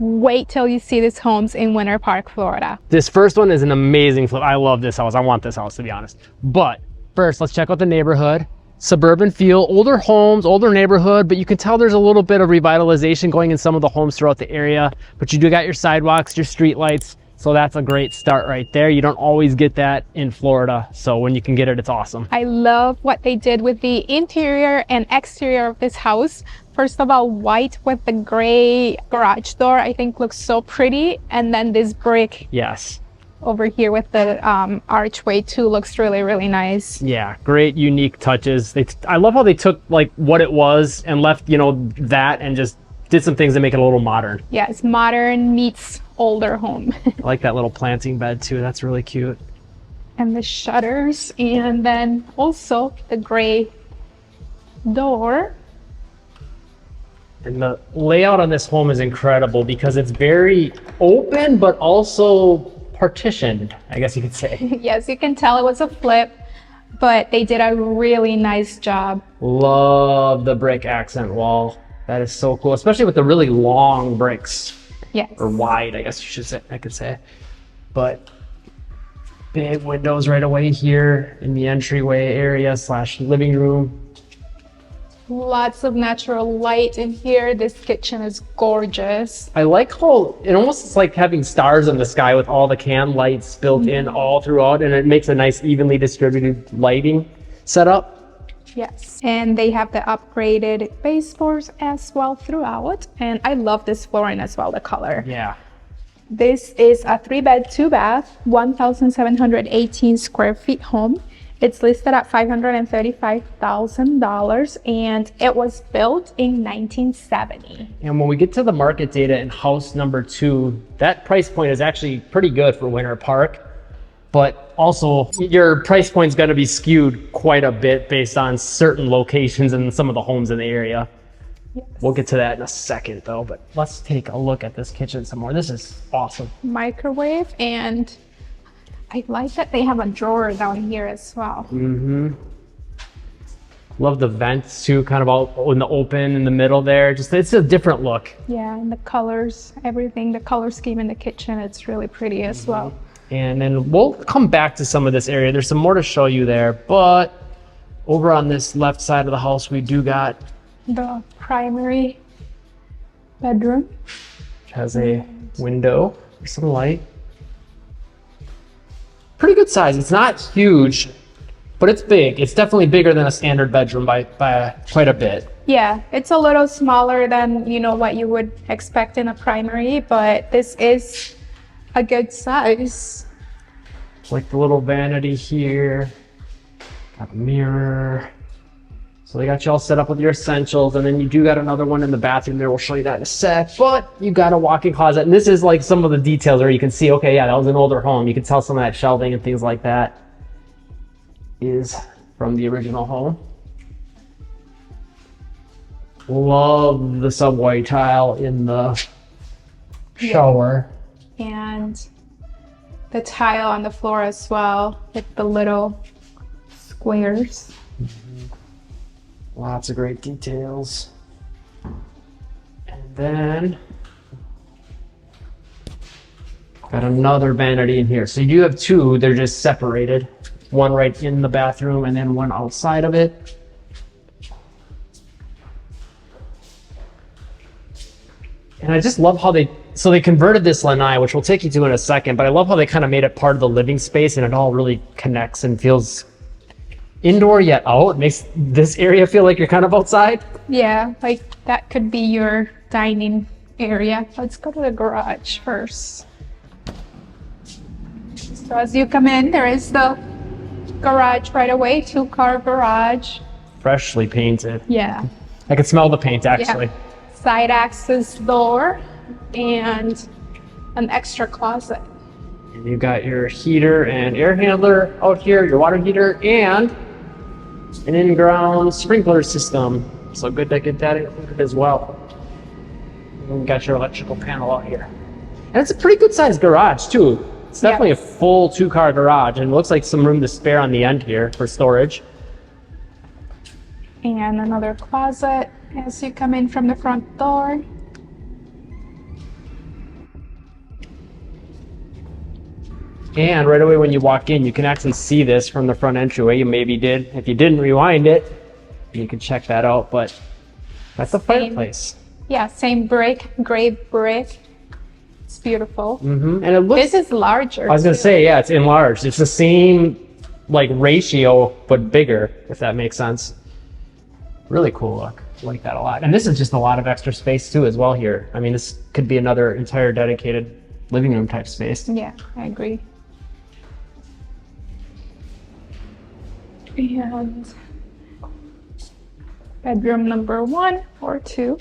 wait till you see these homes in Winter Park, Florida. This first one is an amazing flip. I love this house. I want this house, to be honest. But first, let's check out the neighborhood. Suburban feel, older homes, older neighborhood, but you can tell there's a little bit of revitalization going in some of the homes throughout the area. But you do got your sidewalks, your street lights. So that's a great start right there. You don't always get that in Florida. So when you can get it, it's awesome. I love what they did with the interior and exterior of this house. First of all, white with the gray garage door, I think looks so pretty. And then this brick. Yes. Over here with the archway too looks really, really nice. Yeah, great unique touches. I love how they took like what it was and left, you know, that and just did some things to make it a little modern. Yeah, it's modern meets older home. I like that little planting bed too. That's really cute. And the shutters, and then also the gray door. And the layout on this home is incredible because it's very open, but also partitioned, I guess you could say. Yes, you can tell it was a flip, but they did a really nice job. Love the brick accent wall. That is so cool, especially with the really long bricks. Yes. Or wide, I guess you should say, I could say. But big windows right away here in the entryway area / living room. Lots of natural light in here. This kitchen is gorgeous. I like how it almost is like having stars in the sky with all the can lights built in all throughout, and it makes a nice evenly distributed lighting setup. Yes, and they have the upgraded baseboards as well throughout, and I love this flooring as well, the color. Yeah. This is a 3-bed, 2-bath, 1,718 square feet home. It's listed at $535,000, and it was built in 1970. And when we get to the market data in house number 2, that price point is actually pretty good for Winter Park. But also your price point is going to be skewed quite a bit based on certain locations and some of the homes in the area. Yes. We'll get to that in a second though, but let's take a look at this kitchen some more. This is awesome. Microwave, and I like that they have a drawer down here as well. Love the vents too, kind of all in the open in the middle there. Just, it's a different look. Yeah, and the colors, everything, the color scheme in the kitchen, it's really pretty as well. And then we'll come back to some of this area. There's some more to show you there, but over on this left side of the house, we do got the primary bedroom. Which has a window for some light. Pretty good size. It's not huge, but it's big. It's definitely bigger than a standard bedroom by quite a bit. Yeah, it's a little smaller than, you know, what you would expect in a primary, but this is a good size. Like the little vanity here, got a mirror. So they got you all set up with your essentials, and then you do got another one in the bathroom there. We'll show you that in a sec, but you got a walk-in closet, and this is like some of the details where you can see, okay, yeah, that was an older home. You can tell some of that shelving and things like that is from the original home. Love the subway tile in the shower. And the tile on the floor as well, with the little squares. Lots of great details. And then got another vanity in here. So you do have two, they're just separated. One right in the bathroom and then one outside of it. And I just love how they converted this lanai, which we'll take you to in a second, but I love how they kind of made it part of the living space, and it all really connects and feels indoor yet out. It makes this area feel like you're kind of outside. Yeah, like that could be your dining area. Let's go to the garage first. So as you come in, there is the garage right away, 2-car garage. Freshly painted. Yeah. I can smell the paint actually. Yeah. Side access door and an extra closet. And you got your heater and air handler out here, your water heater, and an in-ground sprinkler system. So good to get that included as well. And you got your electrical panel out here. And it's a pretty good sized garage too. It's definitely a full 2-car garage, and it looks like some room to spare on the end here for storage. And another closet as you come in from the front door. And right away when you walk in, you can actually see this from the front entryway. You maybe did. If you didn't, rewind it. You can check that out, but that's the fireplace. Yeah, same brick, gray brick. It's beautiful. And it looks... This is larger. I was going to say, yeah, it's enlarged. It's the same like ratio, but bigger, if that makes sense. Really cool look. I like that a lot. And this is just a lot of extra space too as well here. I mean, this could be another entire dedicated living room type space. Yeah, I agree. And bedroom number 1 or 2.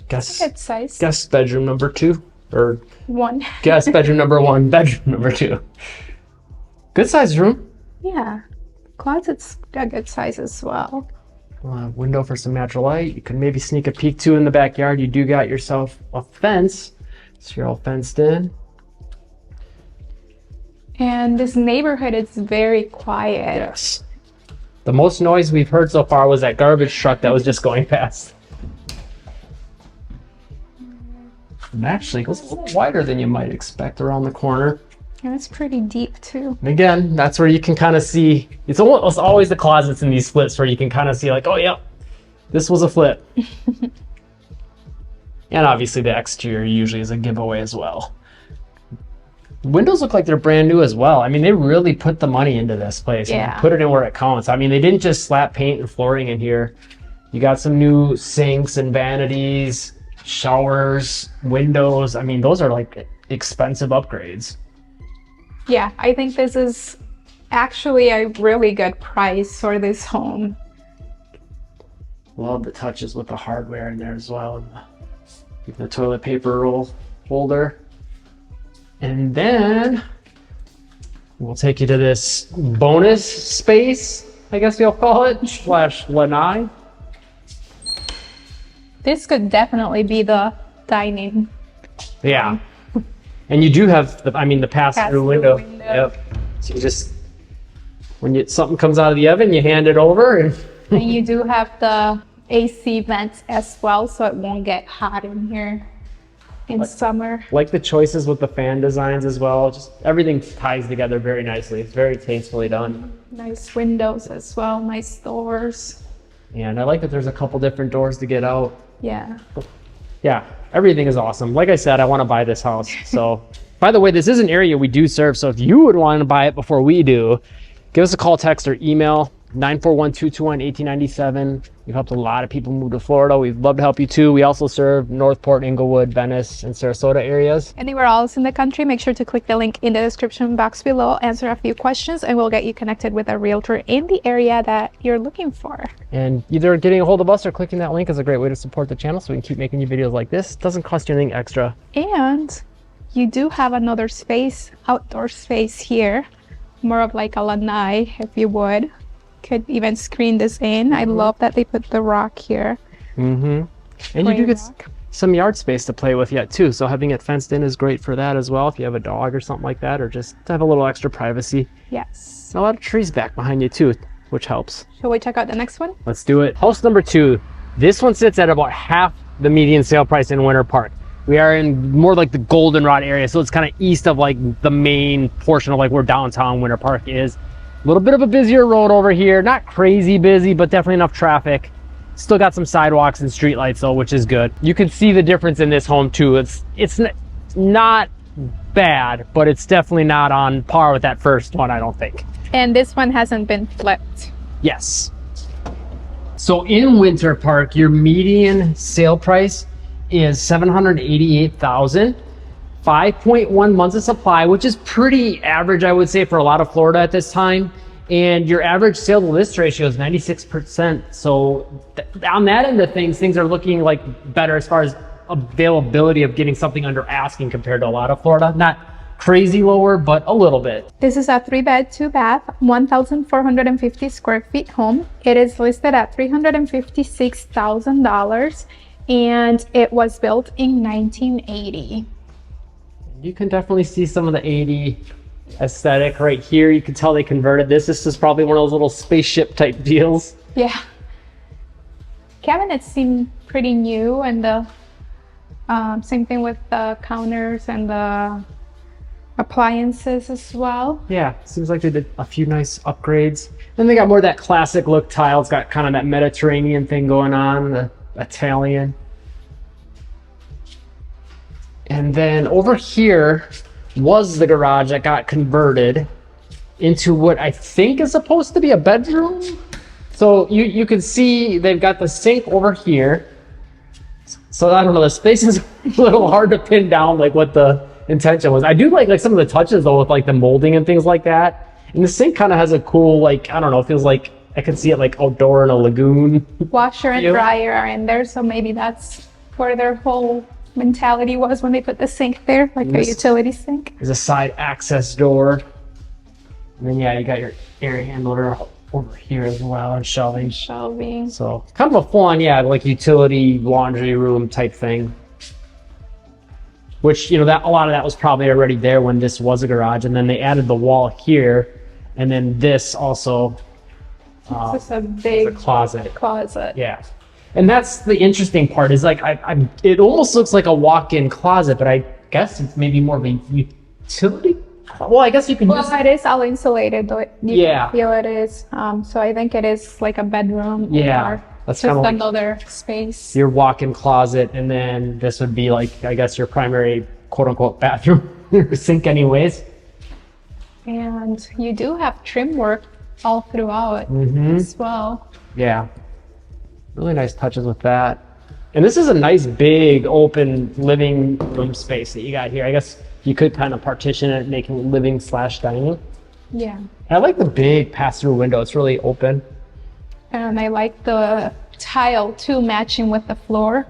Guess bedroom number 2 or 1. Guess bedroom number 1, bedroom number 2. Good sized room. Yeah, closet's a good size as well. Window for some natural light. You can maybe sneak a peek too in the backyard. You do got yourself a fence, so you're all fenced in. And this neighborhood is very quiet. Yes. The most noise we've heard so far was that garbage truck that was just going past. And actually, it goes a little wider than you might expect around the corner. And it's pretty deep too. And again, that's where you can kind of see, it's always the closets in these flips where you can kind of see like, oh yeah, this was a flip. And obviously the exterior usually is a giveaway as well. Windows look like they're brand new as well. I mean, they really put the money into this place. Yeah. And put it in where it counts. I mean, they didn't just slap paint and flooring in here. You got some new sinks and vanities, showers, windows. I mean, those are like expensive upgrades. Yeah, I think this is actually a really good price for this home. Love the touches with the hardware in there as well. And the toilet paper roll holder. And then we'll take you to this bonus space, I guess you'll call it, / lanai. This could definitely be the dining. Yeah. And you do have the pass-through window. Yep. So you just, when something comes out of the oven, you hand it over. And you do have the AC vents as well, so it won't get hot in here in summer. Like the choices with the fan designs as well. Just everything ties together very nicely. It's very tastefully done. Nice windows as well, nice doors. And I like that there's a couple different doors to get out. Yeah. Yeah, everything is awesome. Like I said, I want to buy this house. So, by the way, this is an area we do serve. So if you would want to buy it before we do, give us a call, text, or email 941-221-1897. We've helped a lot of people move to Florida. We'd love to help you too. We also serve Northport, Englewood, Venice, and Sarasota areas. Anywhere else in the country, make sure to click the link in the description box below, answer a few questions, and we'll get you connected with a realtor in the area that you're looking for. And either getting a hold of us or clicking that link is a great way to support the channel so we can keep making you videos like this. It doesn't cost you anything extra. And you do have another space, outdoor space here, more of like a lanai, if you would. Could even screen this in. I love that they put the rock here. And you do get some yard space to play with yet too. So having it fenced in is great for that as well. If you have a dog or something like that, or just to have a little extra privacy. Yes. A lot of trees back behind you too, which helps. Shall we check out the next one? Let's do it. House number 2. This one sits at about half the median sale price in Winter Park. We are in more like the Goldenrod area. So it's kind of east of like the main portion of like where downtown Winter Park is. A little bit of a busier road over here. Not crazy busy, but definitely enough traffic. Still got some sidewalks and streetlights though, which is good. You can see the difference in this home too. It's not bad, but it's definitely not on par with that first one, I don't think. And this one hasn't been flipped. Yes. So in Winter Park, your median sale price is $788,000. 5.1 months of supply, which is pretty average, I would say, for a lot of Florida at this time. And your average sale to list ratio is 96%. So on that end of things are looking like better as far as availability of getting something under asking compared to a lot of Florida. Not crazy lower, but a little bit. This is a 3-bed, 2-bath, 1,450 square feet home. It is listed at $356,000 and it was built in 1980. You can definitely see some of the 80 aesthetic right here. You can tell they converted this. This is probably one of those little spaceship type deals. Yeah. Cabinets seem pretty new and the Same thing with the counters and the appliances as well. Yeah, seems like they did a few nice upgrades. Then they got more of that classic look tile. It's got kind of that Mediterranean thing going on, the Italian. And then over here was the garage that got converted into what I think is supposed to be a bedroom. So you can see they've got the sink over here. So I don't know, the space is a little hard to pin down like what the intention was. I do like some of the touches though with like the molding and things like that. And the sink kind of has a cool, like, I don't know, it feels like I can see it like outdoor in a lagoon. Washer and dryer are in there, so maybe that's where their whole mentality was when they put the sink there, like a utility sink. There's a side access door. And then yeah, you got your air handler over here as well, and shelving. So kind of a full-on, yeah, like utility laundry room type thing. Which, you know, that a lot of that was probably already there when this was a garage, and then they added the wall here, and then this also. This is a big closet. Yeah, and that's the interesting part is like it almost looks like a walk-in closet, but I guess it's maybe more of a utility. Well, I guess you can. Well, it is all insulated, though. You can feel it is. So I think it is like a bedroom. Yeah, or that's just kind of another space. Your walk-in closet, and then this would be like, I guess, your primary quote-unquote bathroom or sink, anyways. And you do have trim work all throughout as well. Yeah, really nice touches with that. And this is a nice big open living room space that you got here. I guess you could kind of partition it, making living / dining. Yeah. I like the big pass-through window. It's really open. And I like the tile too, matching with the floor.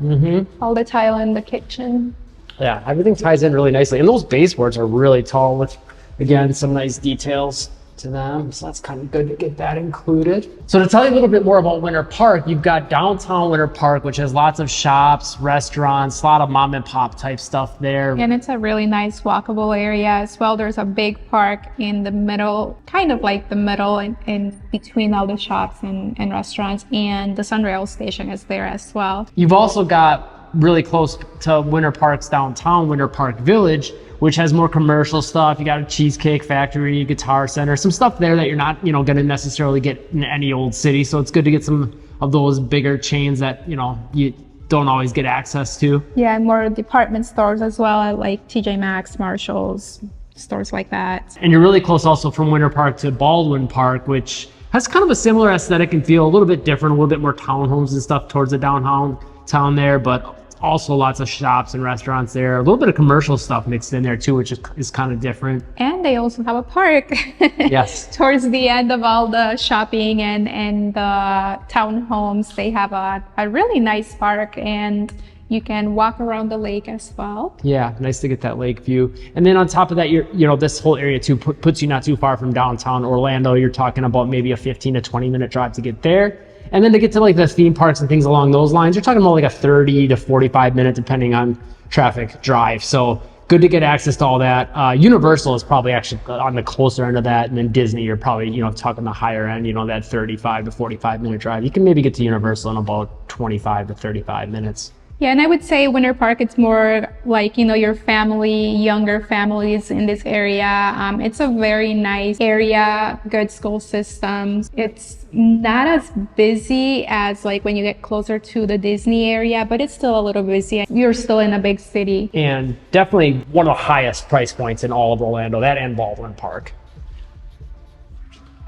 All the tile in the kitchen. Yeah, everything ties in really nicely. And those baseboards are really tall with, again, some nice details to them. So that's kind of good to get that included. So to tell you a little bit more about Winter Park, you've got downtown Winter Park, which has lots of shops, restaurants, a lot of mom and pop type stuff there. And it's a really nice walkable area as well. There's a big park in the middle, kind of like the middle in between all the shops and restaurants, and the Sunrail station is there as well. You've also got really close to Winter Park's downtown Winter Park Village, which has more commercial stuff. You got a cheesecake factory, guitar center, some stuff there that you're not, you know, going to necessarily get in any old city. So it's good to get some of those bigger chains that, you know, you don't always get access to. Yeah, and more department stores as well, like TJ Maxx, Marshalls, stores like that. And you're really close also from Winter Park to Baldwin Park, which has kind of a similar aesthetic and feel, a little bit different, a little bit more townhomes and stuff towards the downtown town there, but also lots of shops and restaurants there. A little bit of commercial stuff mixed in there too, which is kind of different. And they also have a park. Yes. Towards the end of all the shopping and the townhomes, they have a really nice park, and you can walk around the lake as well. Yeah, nice to get that lake view. And then on top of that, you know, this whole area too puts you not too far from downtown Orlando. You're talking about maybe a 15 to 20 minute drive to get there. And then to get to like the theme parks and things along those lines, you're talking about like a 30 to 45 minute, depending on traffic, drive. So good to get access to all that. Universal is probably actually on the closer end of that. And then Disney, you're probably, you know, talking the higher end, you know, that 35 to 45 minute drive. You can maybe get to Universal in about 25 to 35 minutes. Yeah, and I would say Winter Park, it's more like, you know, your family, younger families in this area. It's a very nice area, good school systems. It's not as busy as like when you get closer to the Disney area, but it's still a little busy. You're still in a big city. And definitely one of the highest price points in all of Orlando, that and Baldwin Park.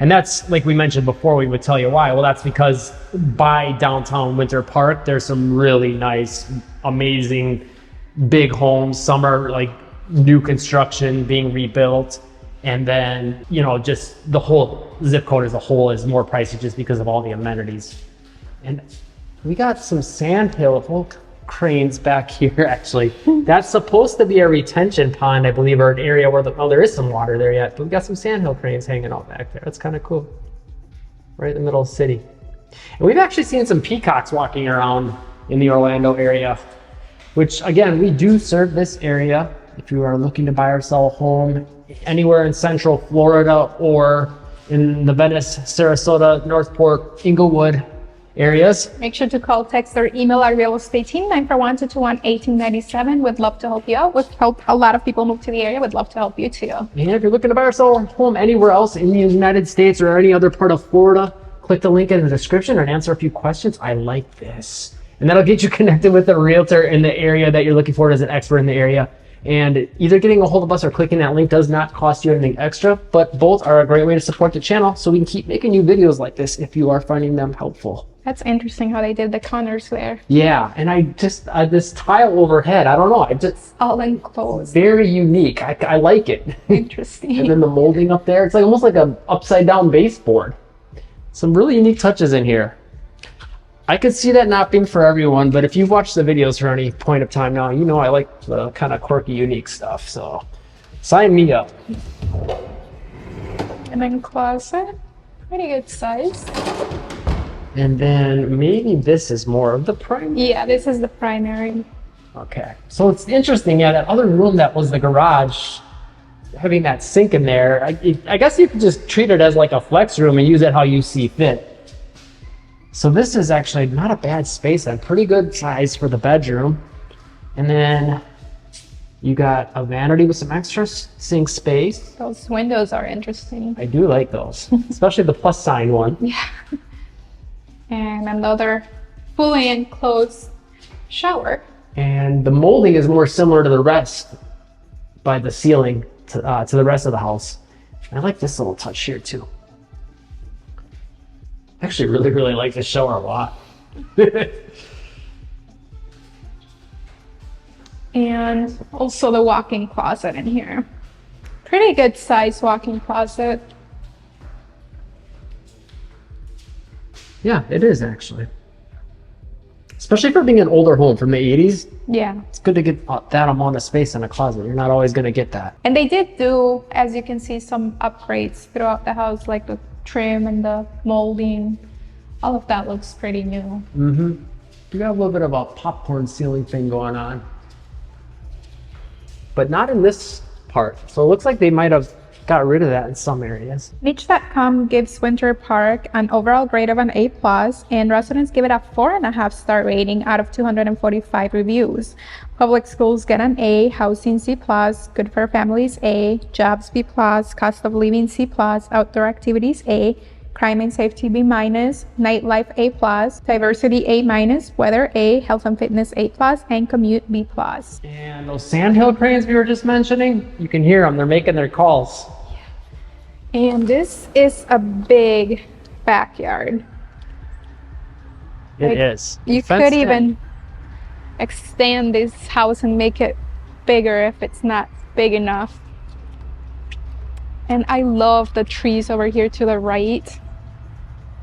And that's, like we mentioned before, we would tell you why. Well, that's because by downtown Winter Park, there's some really nice, amazing, big homes. Some are like new construction being rebuilt. And then, you know, just the whole zip code as a whole is more pricey just because of all the amenities. And we got some sandhill cranes back here, actually. That's supposed to be a retention pond, I believe, or an area where there is some water there yet, but we got some sandhill cranes hanging out back there. That's kind of cool. Right in the middle of the city. And we've actually seen some peacocks walking around in the Orlando area, which, again, we do serve this area. If you are looking to buy or sell a home anywhere in Central Florida or in the Venice, Sarasota, Northport, Englewood areas. Make sure to call, text, or email our real estate team, 941-221-1897. We'd love to help you out. We've helped a lot of people move to the area. We'd love to help you too. And if you're looking to buy or sell a home anywhere else in the United States or any other part of Florida, click the link in the description and answer a few questions. I like this. And that'll get you connected with a realtor in the area that you're looking for as an expert in the area. And either getting a hold of us or clicking that link does not cost you anything extra, but both are a great way to support the channel so we can keep making you videos like this if you are finding them helpful. That's interesting how they did the corners there. Yeah, and I just, this tile overhead, I don't know, I just... All enclosed. Very unique. I like it. Interesting. And then the molding up there, it's like almost like an upside down baseboard. Some really unique touches in here. I could see that not being for everyone, but if you've watched the videos for any point of time now, you know I like the kind of quirky, unique stuff, so sign me up. And then closet, pretty good size. And then maybe this is more of the primary. Yeah, this is the primary. Okay, so it's interesting, yeah, that other room that was the garage, having that sink in there, I guess you could just treat it as like a flex room and use it how you see fit. So this is actually not a bad space and pretty good size for the bedroom. And then you got a vanity with some extra sink space. Those windows are interesting. I do like those, especially the plus sign one. Yeah. And another fully enclosed shower. And the molding is more similar to the rest by the ceiling to the rest of the house. I like this little touch here too. I actually really like this shower a lot. And also the walk-in closet in here. Pretty good size walk-in closet. Yeah, it is actually. Especially for being an older home from the 80s. Yeah. It's good to get that amount of space in a closet. You're not always going to get that. And they did do, as you can see, some upgrades throughout the house, like the trim and the molding. All of that looks pretty new. Mm-hmm. You got a little bit of a popcorn ceiling thing going on. But not in this part. So it looks like they might have got rid of that in some areas. Niche.com gives Winter Park an overall grade of an A+, and residents give it a 4.5-star rating out of 245 reviews. Public schools get an A, housing C+, good for families A, jobs B+, cost of living C+, outdoor activities A, crime and safety B-, nightlife A+, diversity A-, weather A, health and fitness A+, and commute B+. And those sandhill cranes we were just mentioning, you can hear them, they're making their calls. And this is a big backyard. It is. You could even extend this house and make it bigger if it's not big enough. And I love the trees over here to the right.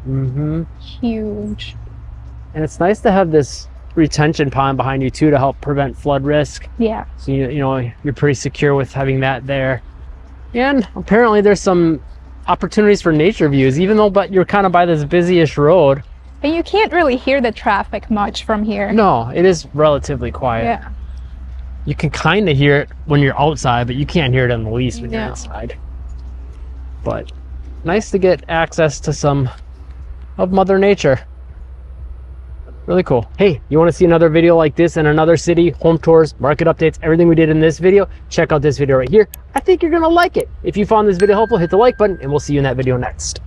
Mm-hmm. Huge. And it's nice to have this retention pond behind you too to help prevent flood risk. Yeah. So you know you're pretty secure with having that there. And apparently there's some opportunities for nature views, even though you're kind of by this busy-ish road. And you can't really hear the traffic much from here. No, it is relatively quiet. Yeah. You can kind of hear it when you're outside, but you can't hear it in the least when you're inside. But nice to get access to some of Mother Nature. Really cool. Hey, you want to see another video like this in another city, home tours, market updates, everything we did in this video? Check out this video right here. I think you're going to like it. If you found this video helpful, hit the like button, and we'll see you in that video next.